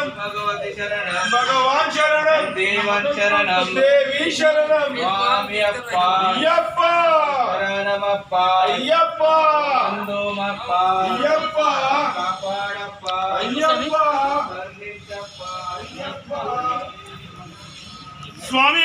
शरणं भगवती शरणं भगवान शरणं देवन शरणं देवी शरणं स्वामी अप्पा अय्यप्पा शरणमप्पा अय्यप्पा बंधुमप्पा अय्यप्पा कापाडप्पा अय्यप्पा करुणिंचप्पा अय्यप्पा स्वामी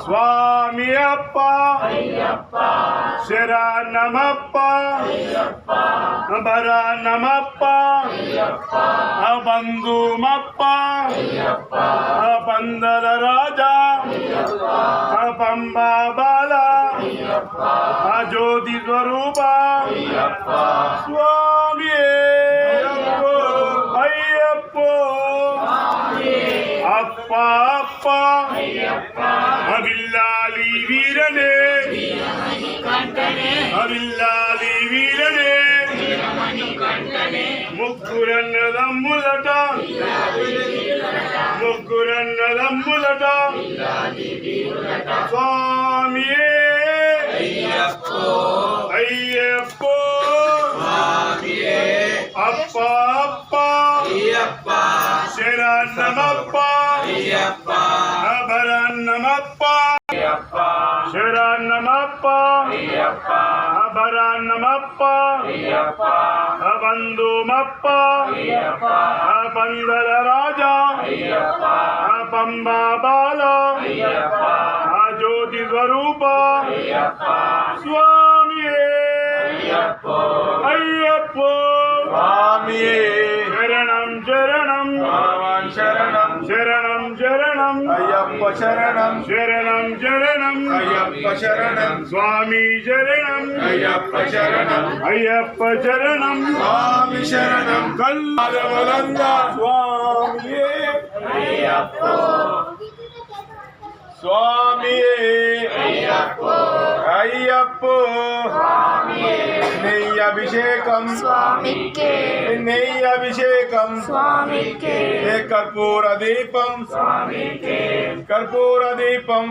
स्वामी अप्पा शरणमप्पा भरणमप्पा बंधुमप्पा पंदल राजा पंबा बाला ज्योति स्वरूपा स्वामी अय्यप्पो अप्पा अप्पा अबिल्लाली वीरने अबिल्लाली वीरने मुग्गुरन्नदम्मुलट मुग्गुरन्नदम्मुलट स्वामिये अय्यप्पो अय्यप्पो अप्पा अप्पा अय्यप्पा शरणमप्पा अय्यप्पा भरणमप्पा शरणमप्पा भरणमप्पा बंधुमप्पा पंदल राजा पंबा बाला ज्योति स्वरूपा स्वामी अय्यप्पो शरणं शरणं भगवान शरणं शरणं शरणं अय्यप्पा शरणं शरणं शरणं अय्यप्पा शरणं स्वामी शरणं अय्यप्पा शरणं अय्यप्पा शरणं स्वामी शरणं कल्लारवलंदा स्वामी अय्यप्पो स्वामी अय्यप्पो अय्यप्पो नेय्यभिषेकं स्वामिके नेय्यभिषेकं स्वामिके कर्पूरदीपं स्वामिके कर्पूरदीपं